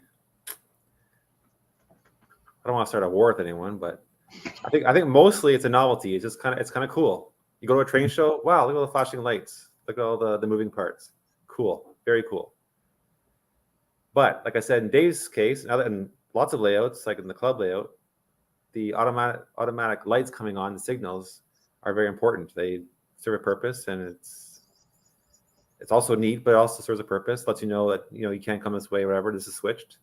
I don't want to start a war with anyone, but I think mostly it's a novelty. It's just kind of cool. You go to a train show, wow, look at all the flashing lights, look at all the moving parts. Cool, very cool. But like I said, in Dave's case, and lots of layouts, like in the club layout, the automatic lights coming on, the signals are very important. They serve a purpose, and it's also neat, but it also serves a purpose. Lets you know that you can't come this way, whatever. This is switched.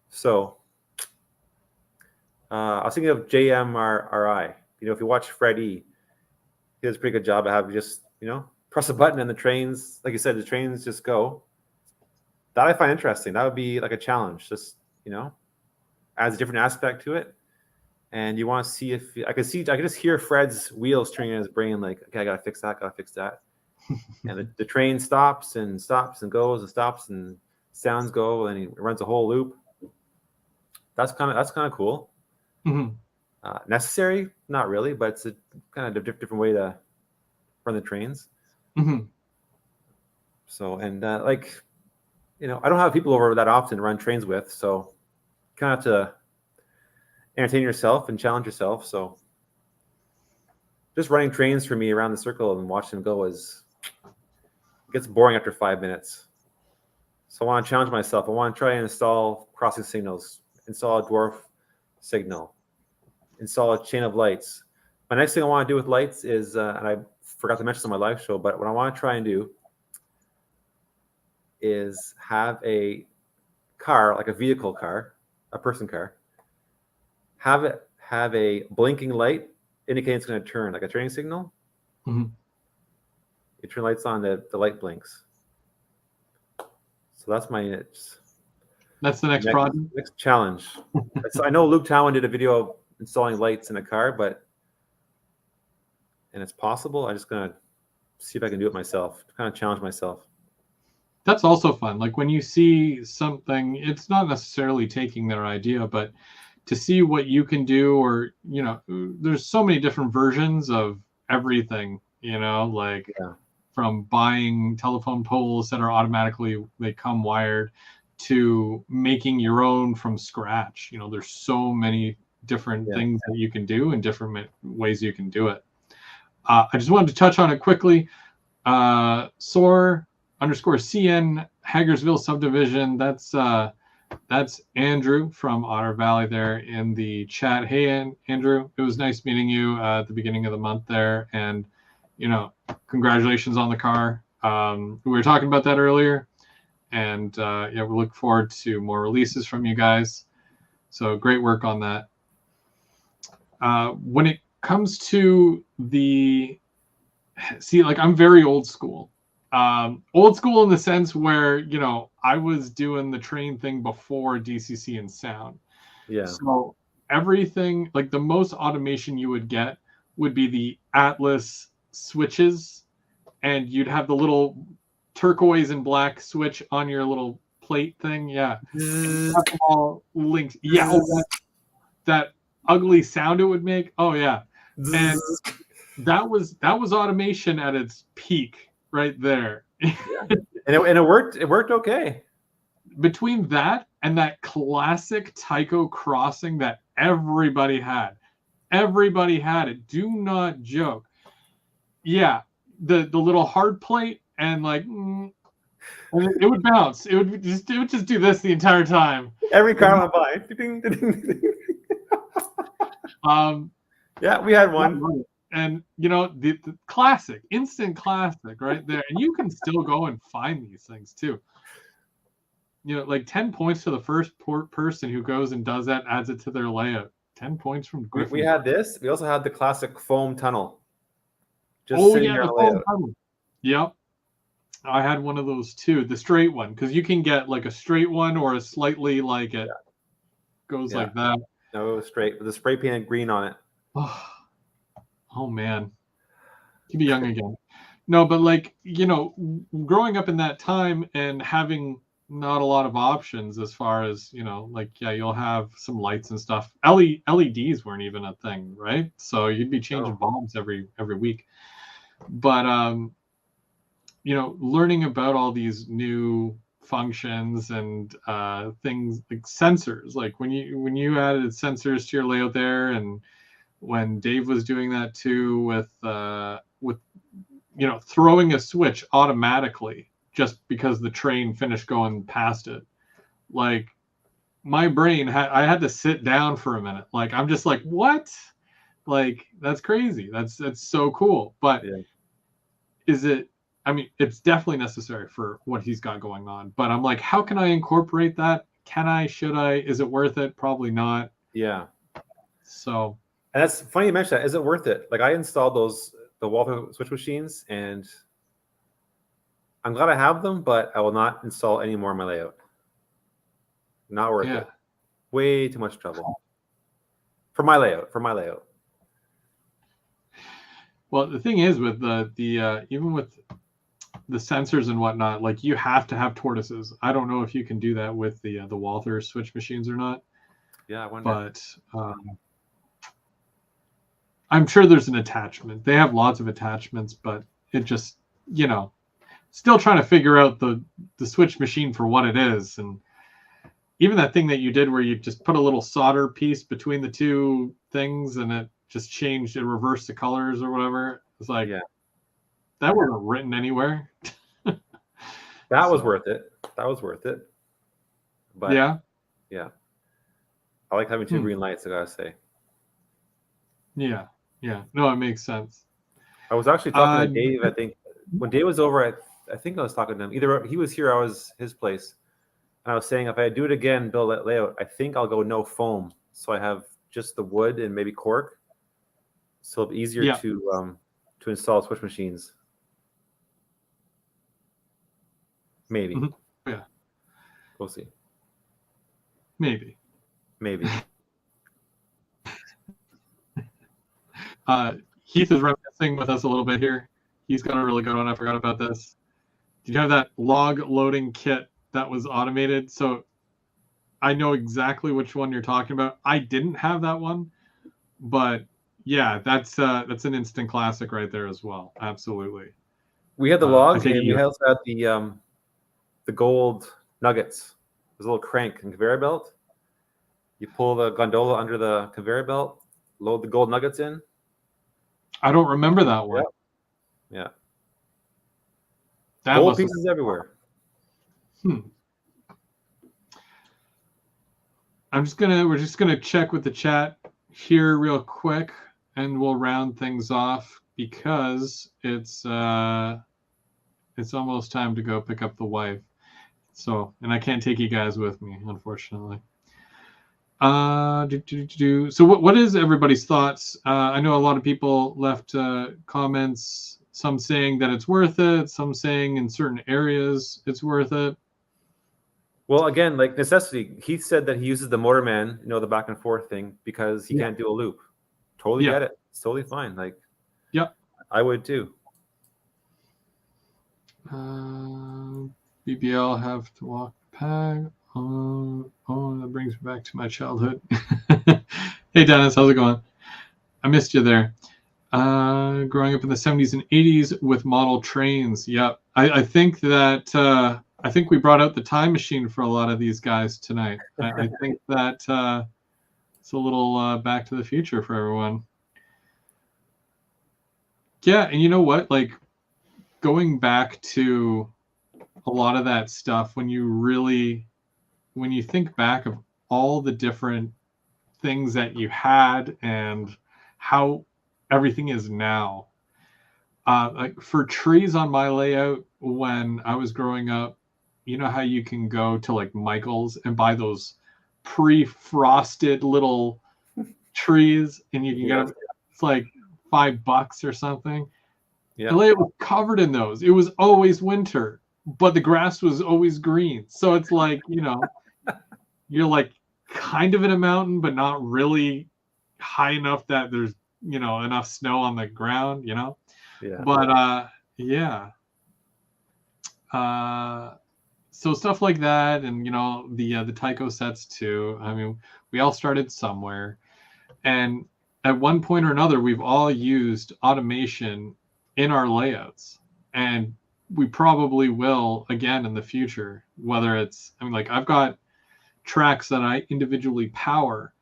So I was thinking of JMRI. If you watch Freddie, he does a pretty good job of having just press a button and the trains, like you said, the trains just go. That I find interesting. That would be like a challenge. Just adds a different aspect to it. And you want to see if I can just hear Fred's wheels turning in his brain, like, okay, I gotta fix that. And the train stops and goes and stops and sounds go and he runs a whole loop. That's kind of cool. Mm-hmm. Necessary? Not really, but it's a kind of different way to run the trains. Mm-hmm. So, and I don't have people over that often to run trains with, so you kind of have to entertain yourself and challenge yourself. So just running trains for me around the circle and watching them go gets boring after 5 minutes. So I want to challenge myself. I want to try and install crossing signals, install a dwarf signal, install a chain of lights. My next thing I want to do with lights is, and I forgot to mention this on my live show, but what I want to try and do is have a car, like a vehicle car, a person car, have a blinking light indicating it's going to turn, like a turning signal. Mm-hmm. You turn lights on, the light blinks. So that's That's the next project. Next challenge. So I know Luke Towan did a video of installing lights in a car, and it's possible. I'm just gonna see if I can do it myself. Kind of challenge myself. That's also fun. Like when you see something, it's not necessarily taking their idea, but to see what you can do, or there's so many different versions of everything. From buying telephone poles that are they come wired, to making your own from scratch. There's so many different things that you can do and different ways you can do it. I just wanted to touch on it quickly. SOAR_CN Hagersville subdivision. That's Andrew from Otter Valley there in the chat. Hey, Andrew, it was nice meeting you at the beginning of the month there. And, congratulations on the car. We were talking about that earlier. And we look forward to more releases from you guys. So great work on that. When it comes to I'm very old school. Old school in the sense where, I was doing the train thing before DCC and sound. Yeah. So everything, like the most automation you would get would be the Atlas switches, and you'd have the little turquoise and black switch on your little plate thing. Yeah. All linked. Yeah. That ugly sound it would make. Oh yeah. And that was automation at its peak right there. Yeah. And it worked okay. Between that and that classic Tycho crossing that everybody had it. Do not joke. Yeah, the little hard plate and and it would bounce. It would just do this the entire time. Every car went by. Yeah, we had one. And the classic, instant classic right there. And you can still go and find these things too. 10 points to the first person who goes and does that, adds it to their layout. 10 points from Griffin. We had this. We also had the classic foam tunnel. The foam tunnel. Yep. I had one of those too, the straight one, because you can get like a straight one or a slightly goes like that. No, it was straight with the spray painted green on it. Oh man, to be young again. No, but like, growing up in that time and having not a lot of options as far as, like, yeah, you'll have some lights and stuff. LEDs weren't even a thing, right? So you'd be changing bulbs every week. But learning about all these new functions and things like sensors, like when you added sensors to your layout there, and when Dave was doing that too with throwing a switch automatically just because the train finished going past it. Like my brain I had to sit down for a minute. Like I'm just like, what? Like that's crazy. That's so cool. But is it, I mean, it's definitely necessary for what he's got going on. But I'm like, how can I incorporate that? Can I? Should I? Is it worth it? Probably not. Yeah. So. And that's funny you mentioned that. Is it worth it? Like I installed the Walther switch machines, and I'm glad I have them, but I will not install any more in my layout. Not worth it. Way too much trouble for my layout. Well, the thing is with the even with the sensors and whatnot, like you have to have tortoises. I don't know if you can do that with the Walther switch machines or not. Yeah, I wonder. But I'm sure there's an attachment. They have lots of attachments, but it just, still trying to figure out the switch machine for what it is. And even that thing that you did where you just put a little solder piece between the two things and it just changed, it reversed the colors or whatever. It's like, that wasn't written anywhere. That was worth it. But yeah. I like having two green lights, I gotta say. Yeah. No, it makes sense. I was actually talking to Dave, I think, when Dave was over, I think I was talking to him. Either he was here, I was his place. And I was saying, if I do it again, build that layout, I think I'll go no foam. So I have just the wood and maybe cork. So it'll be easier to install switch machines. Maybe. Mm-hmm. Yeah. We'll see. Maybe. Heath is reminiscing with us a little bit here. He's got a really good one. I forgot about this. Did you have that log loading kit that was automated? So I know exactly which one you're talking about. I didn't have that one, but yeah, that's an instant classic right there as well. Absolutely. We had the log, and we also had the gold nuggets. There's a little crank and conveyor belt. You pull the gondola under the conveyor belt, load the gold nuggets in. I don't remember that one. Yeah. That gold pieces everywhere. We're just gonna check with the chat here real quick, and we'll round things off because it's almost time to go pick up the wife. So, and I can't take you guys with me, unfortunately. So what is everybody's thoughts? I know a lot of people left comments, some saying that it's worth it, some saying in certain areas it's worth it. Well, again, like necessity. He said that he uses the Motorman, the back and forth thing, because he can't do a loop. Totally get it. It's totally fine. Like, I would too. BBL have to walk back. Oh, that brings me back to my childhood. Hey, Dennis, how's it going? I missed you there. Growing up in the 70s and 80s with model trains. Yep. I think that I think we brought out the time machine for a lot of these guys tonight. I think that it's a little Back to the Future for everyone. Yeah, and you know what? Like, going back to a lot of that stuff, when you think back of all the different things that you had and how everything is now. Like for trees on my layout when I was growing up, you know how you can go to like Michael's and buy those pre-frosted little trees and you can get them, it's like $5 or something. Yeah. The layout was covered in those. It was always winter, but the grass was always green. So it's like, you're like kind of in a mountain, but not really high enough that there's, enough snow on the ground, Yeah. But yeah. So stuff like that, and the Tycho sets too. I mean, we all started somewhere, and at one point or another, we've all used automation in our layouts, and we probably will again in the future. Whether it's, like I've got tracks that I individually power,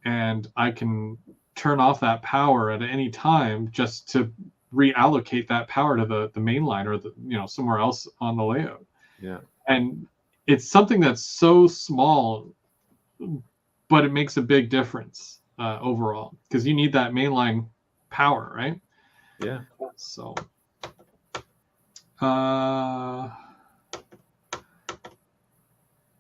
and I can turn off that power at any time just to reallocate that power to the main line or somewhere else on the layout. Yeah. And it's something that's so small, but it makes a big difference overall, because you need that mainline power, right? Yeah. So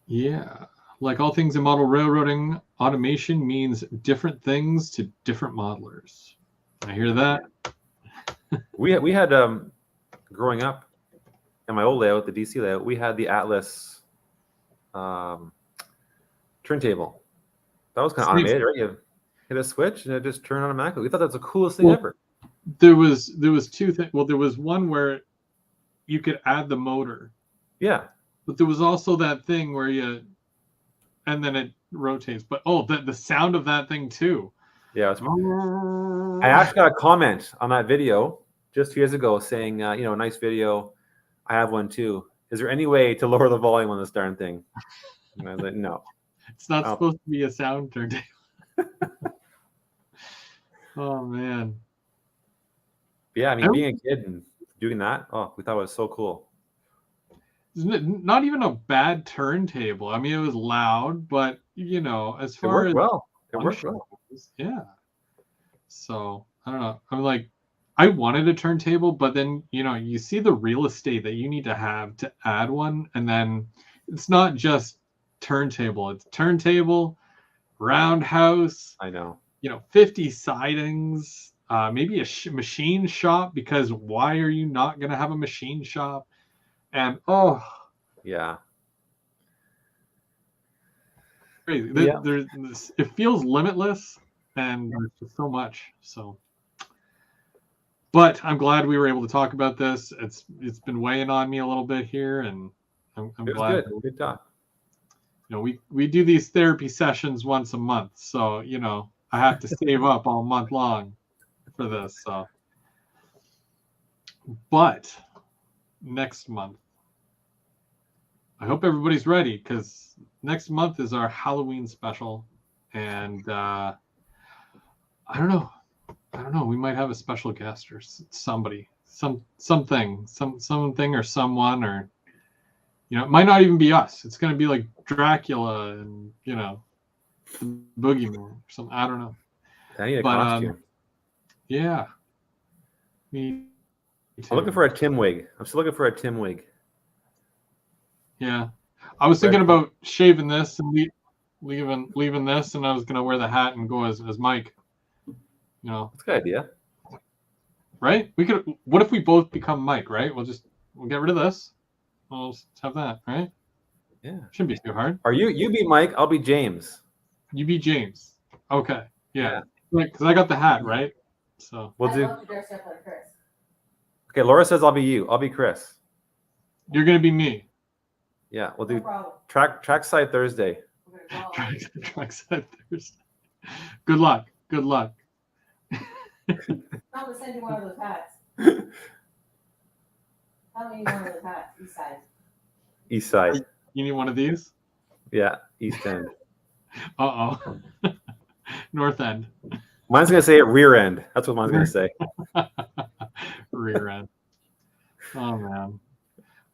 yeah, like all things in model railroading, automation means different things to different modelers. I hear that. We had growing up in my old layout, the DC layout, we had the Atlas turntable. That was kind of automated, right? You hit a switch and it just turned automatically. We thought that was the coolest thing ever. There was two things. Well, there was one where you could add the motor. Yeah. But there was also that thing where and then it rotates. But the sound of that thing too. Yeah. I actually got a comment on that video just 2 years ago saying, nice video. I have one too. Is there any way to lower the volume on this darn thing? And I was like, no. It's not supposed to be a sound turntable. Oh man. Yeah, I mean, being a kid and doing that, we thought it was so cool. Not even a bad turntable. I mean, it was loud, but as far as it worked well. Yeah. So I don't know. I'm like, I wanted a turntable, but then you see the real estate that you need to have to add one, and then it's not just turntable. It's turntable, roundhouse. I know. 50 sidings, maybe a machine shop, because why are you not going to have a machine shop? And yeah, crazy. Yeah. It feels limitless, and there's just so much. So, but I'm glad we were able to talk about this. It's been weighing on me a little bit here, and I'm glad. Good talk. We do these therapy sessions once a month, so I have to save up all month long for this. So, but next month, I hope everybody's ready, because next month is our Halloween special, and I don't know. We might have a special guest or somebody, something or someone, or it might not even be us. It's going to be like Dracula and Boogeyman or something. I don't know. I need a costume. Yeah. Me too. I'm looking for a Tim wig. I'm still looking for a Tim wig. Yeah. I was thinking about shaving this and leaving this, and I was going to wear the hat and go as Mike. That's a good idea. Right? What if we both become Mike, right? We'll get rid of this. We'll just have that, right? Yeah. Shouldn't be too hard. Are you be Mike? I'll be James. You be James. Okay. Yeah. Because I got the hat, right? So we'll do. Love to dress up like Chris. Okay, Laura says I'll be you. I'll be Chris. You're gonna be me. Yeah, we'll do No trackside Thursday. Trackside Thursday. Good luck. Good luck. I'm gonna send you one of those hats. How many one of those hats? East side. East side. You need one of these? Yeah, East End. Uh-oh. North End. Mine's gonna say rear end. That's what mine's gonna say. Rear end. Oh man.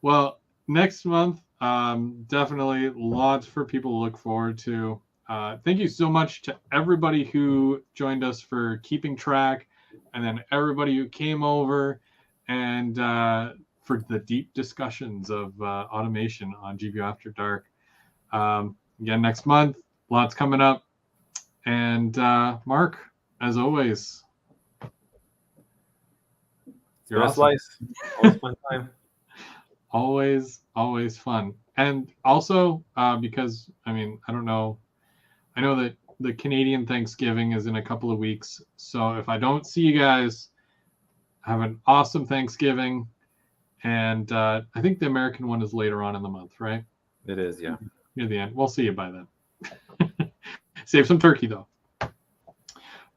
Well, next month, definitely lots for people to look forward to. Thank you so much to everybody who joined us for keeping track, and then everybody who came over and for the deep discussions of automation on GVO After Dark. Again, next month, lots coming up. And Mark, as always, you're awesome. Always fun time. Always fun. And also, because, I don't know I know that the Canadian Thanksgiving is in a couple of weeks. So if I don't see you guys, have an awesome Thanksgiving. And I think the American one is later on in the month, right? It is, yeah. Near the end. We'll see you by then. Save some turkey, though.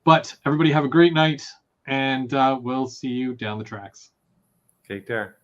But everybody have a great night, and we'll see you down the tracks. Take care.